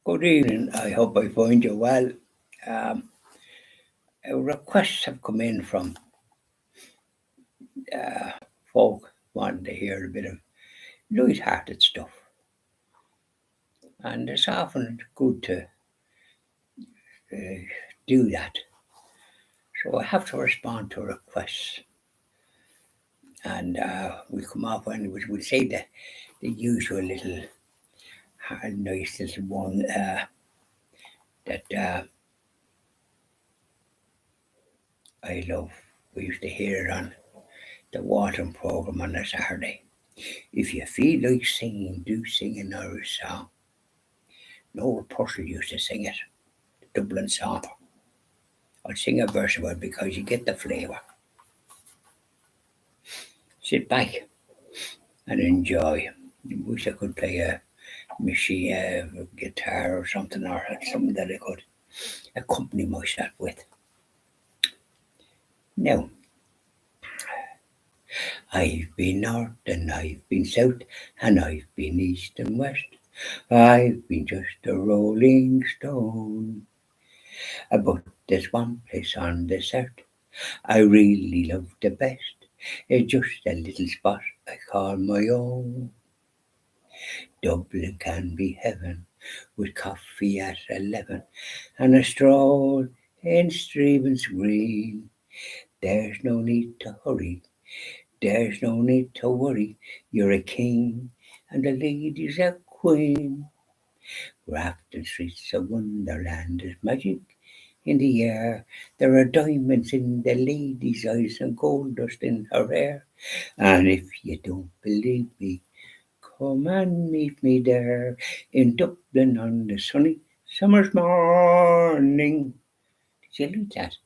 Good evening. I hope I find you well. Um, Requests have come in from folk wanting to hear a bit of light-hearted stuff, and it's often good to uh, do that. So I have to respond to requests, and we come off and we say the usual little nice little one that I love. We used to hear it on the watering program on a Saturday. If you feel like singing, do sing an Irish song. Noel Purcell used to sing it, the Dublin song. I'll sing a verse of it because you get the flavour. Sit back and enjoy. I wish I could play a machine, a guitar or something, or something that I could accompany myself with. Now, I've been north and I've been south and I've been east and west. I've been just a rolling stone. But there's one place on this earth I really love the best. It's just a little spot I call my own. Dublin can be heaven with coffee at 11 and a stroll in Stephen's Green. There's no need to hurry, there's no need to worry. You're a king and the lady's a queen. Grafton Street's a wonderland, there's magic in the air. There are diamonds in the lady's eyes and gold dust in her hair. And if you don't believe me, come and meet me there in Dublin on the sunny summer's morning. Did you like that?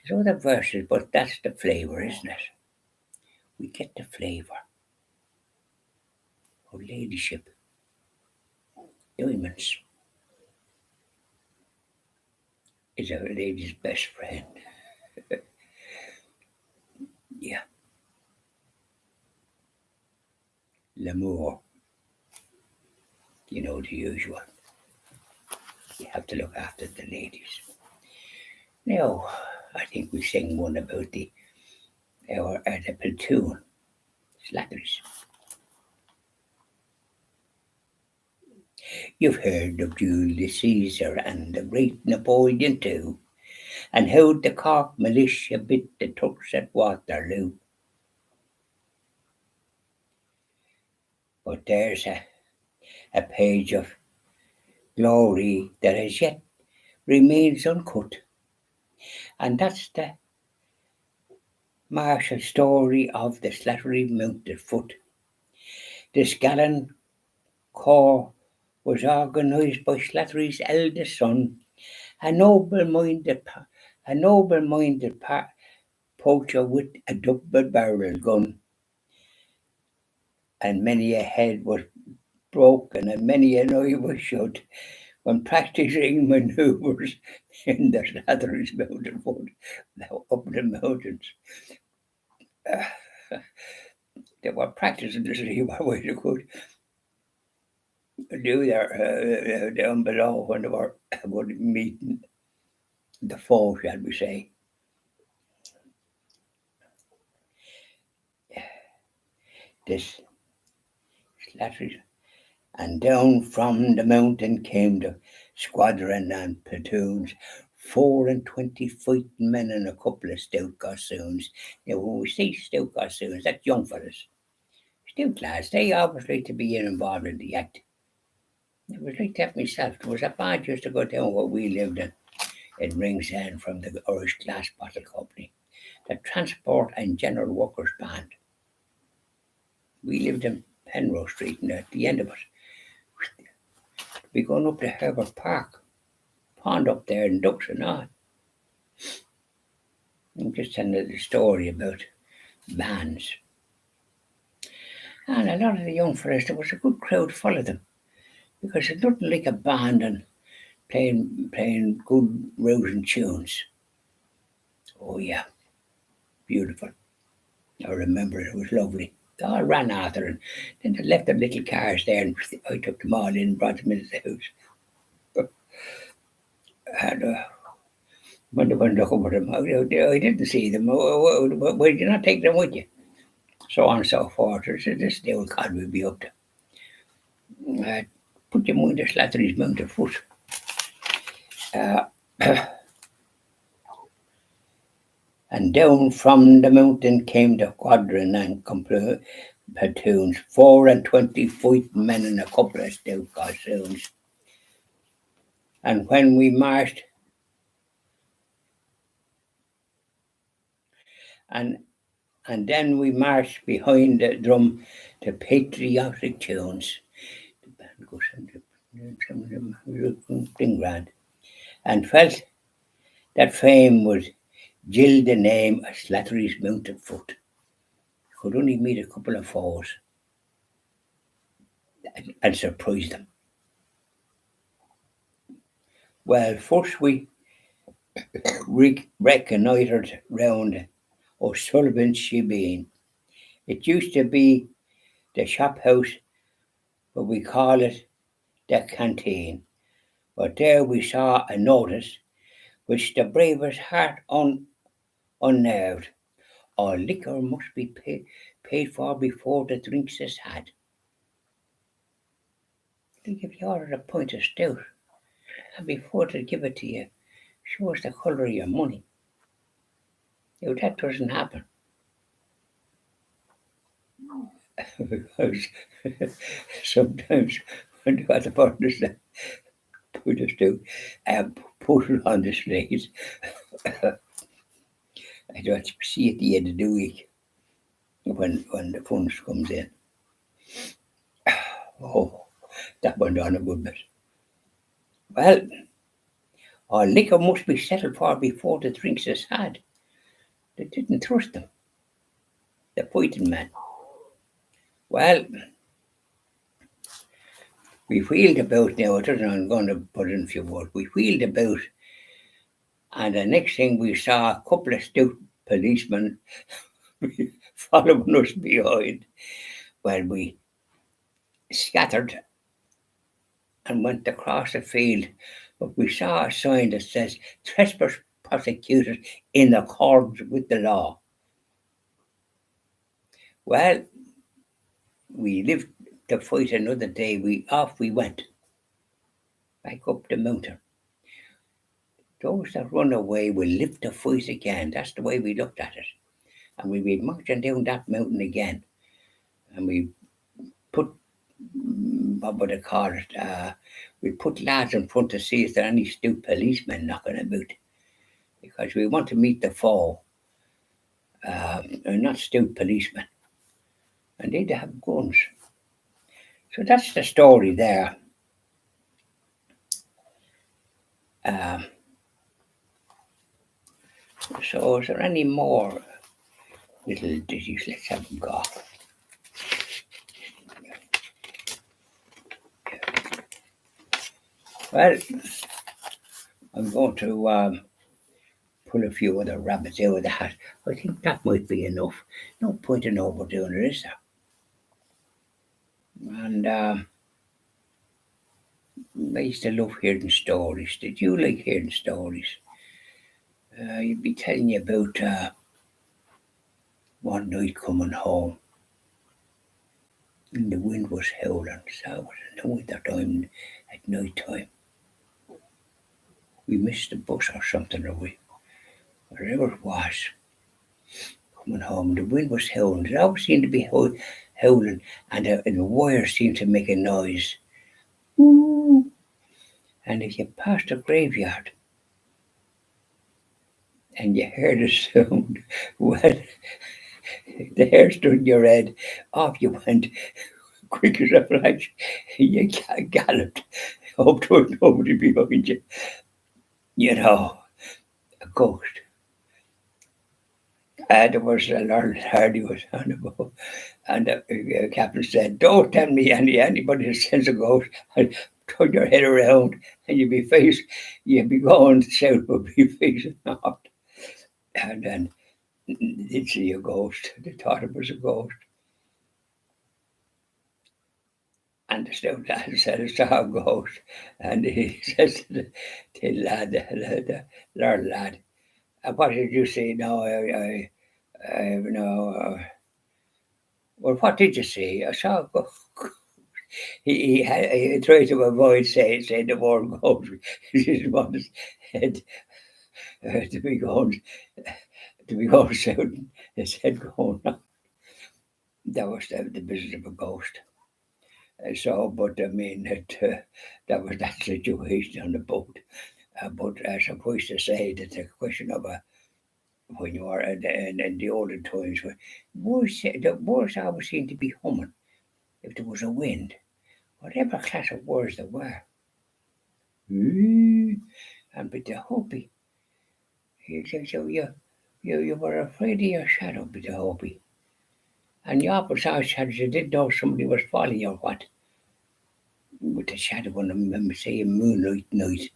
There's other verses, but that's the flavour, isn't it? We get the flavour. Oh, ladyship, diamonds is a lady's best friend. Yeah, l'amour, the usual. You have to look after the ladies. Now, I think we sing one about the platoon, Slattery's. You've heard of Julius Caesar and the great Napoleon too, and how the Cork militia bit the Turks at Waterloo. But there's a page of glory that as yet remains uncut, and that's the martial story of the Slattery mounted foot. This gallant corps was organised by Slattery's eldest son, a noble-minded poacher with a double-barrelled gun, and many a head was broken and many an eye was shut when practising manoeuvres in the Slattery's mounted foot up the mountains. They were practising to see what way they could do there down below when they were meeting the foe, shall we say. This Slattery, and down from the mountain came the squadron and platoons, 24 fighting men and a couple of stout gossoons. Now, when we say stout gossoons, that's young fellas. Stout lads, they always like to be involved in the act. It was like that myself. There was a band used to go down where we lived in Ringsend from the Irish Glass Bottle Company, the Transport and General Workers Band. We lived in Penrose Street, and at the end of it, we going up to Herbert Park, pond up there in Ducks and all. I'm just telling a little story about bands. And a lot of the young fellas, there was a good crowd followed them because there's nothing like a band and playing good rousing tunes. Oh yeah, beautiful. I remember it was lovely. They all ran after and then they left their little cars there and I took them all in and brought them into the house. And when they went to look over them, I didn't see them. Why did you not take them with you? So on and so forth. I said, this the old God will be up to. Uh, put them on the Slattery's mounted foot. Uh, and down from the mountain came the squadron and platoons, 24 fighting men and a couple of stout gossoons. And when we marched, and then we marched behind the drum to patriotic tunes. The band goes some of them looking grand, and felt that fame would gild the name of Slattery's mounted foot. Could only meet a couple of foes and surprise them. Well, first we reconnoitred round O'Sullivan's shebeen. It used to be the shop house, but we call it the canteen. But there we saw a notice which the bravest heart unnerved. All liquor must be paid for before the drinks is had. They give you order a pint of stout, and before they give it to you, shows the colour of your money. Now that doesn't happen. Because sometimes when they got the partners that put us to put it on the slate, I don't see at the end of the week when the funds comes in. Oh, that went on a good bit. Well, our liquor must be settled for before the drinks is had. They didn't trust them, the fighting men. Well, we wheeled about now. It doesn't, I'm going to put in a few words. We wheeled about, and the next thing we saw a couple of stout policemen following us behind. Well, we scattered and went across the field, but we saw a sign that says trespass prosecuted in accordance with the law. Well, we lived to fight another day. Off we went, back up the mountain. Those that run away will live to fight again. That's the way we looked at it. And we'll be marching down that mountain again. And we put, what would I call it? We put lads in front to see if there are any stupid policemen knocking about. Because we want to meet the foe. They're not stupid policemen. And they'd have guns. So that's the story there. So is there any more little ditties? Let's have them go. Well, I'm going to pull a few other rabbits out of the hat. I think that might be enough. No point in overdoing it, is there? And I used to love hearing stories. Did you like hearing stories? You'd be telling you about one night coming home, and the wind was howling. So it was in the winter time, at night time. We missed the bus or something, or whatever it was. Coming home, the wind was howling. It always seemed to be howling, and the wires seemed to make a noise. Ooh. And if you passed a graveyard and you heard a sound, well, the hair stood in your head, off you went, quick as a flash, you galloped, hope there was nobody behind you. You know, a ghost. There was a Lord Hardy was on about, and the captain said, "Don't tell me anybody that sends a ghost. I'll turn your head around, and you'll be going south, but be facing north." And then they'd see a ghost. They thought it was a ghost. And the stout lad said, I saw a ghost. And he says to the lad, the Lord lad, what did you see? No, no. Well, what did you see? I saw a ghost. He tried to avoid saying the word ghost. He didn't want his head to be going shouting, his head going on. That was the business of a ghost. So, but I mean, that was that situation on the boat. But as I used to say, that the question of when you are in the olden times, the words always seemed to be humming if there was a wind, whatever class of words there were. And with the Hopi, so you were afraid of your shadow with the Hopi. And the opposite shadows, you didn't know somebody was following you or what. With the shadow on them, say a moonlight night,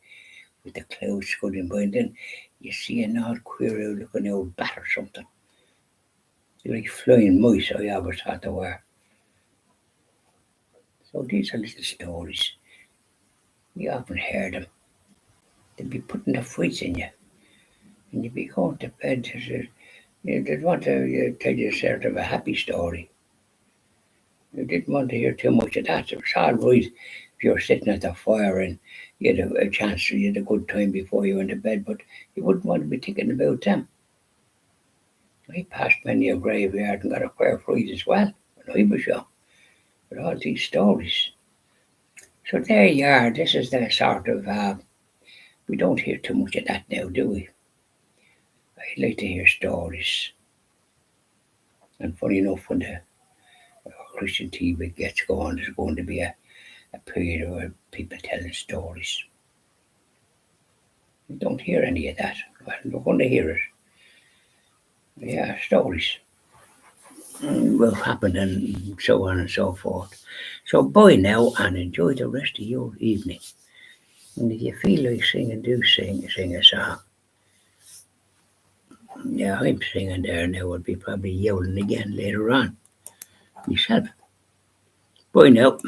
with the clouds scudding by, and then you see an odd queer looking old bat or something. They're like flying mice, I always thought they were. So these are little stories. You often hear them. They'd be putting the frights in you. And you'd be going to bed. They'd want to tell you sort of a happy story. You didn't want to hear too much of that. It was all right if you were sitting at the fire and you had a chance, you had a good time before you went to bed, but you wouldn't want to be thinking about them. I passed many a graveyard and got a fair fright as well when I was young, with all these stories. So there you are. This is the sort of, we don't hear too much of that now, do we? I like to hear stories. And funny enough, when the Christian TV gets going, there's going to be a period where people telling stories. We don't hear any of that. Well, we're going to hear it. Yeah, stories will happen and so on and so forth. So bye now and enjoy the rest of your evening. And if you feel like singing, do sing a song. Yeah, I'm singing there now. I'll be probably yowling again later on myself. Bye now.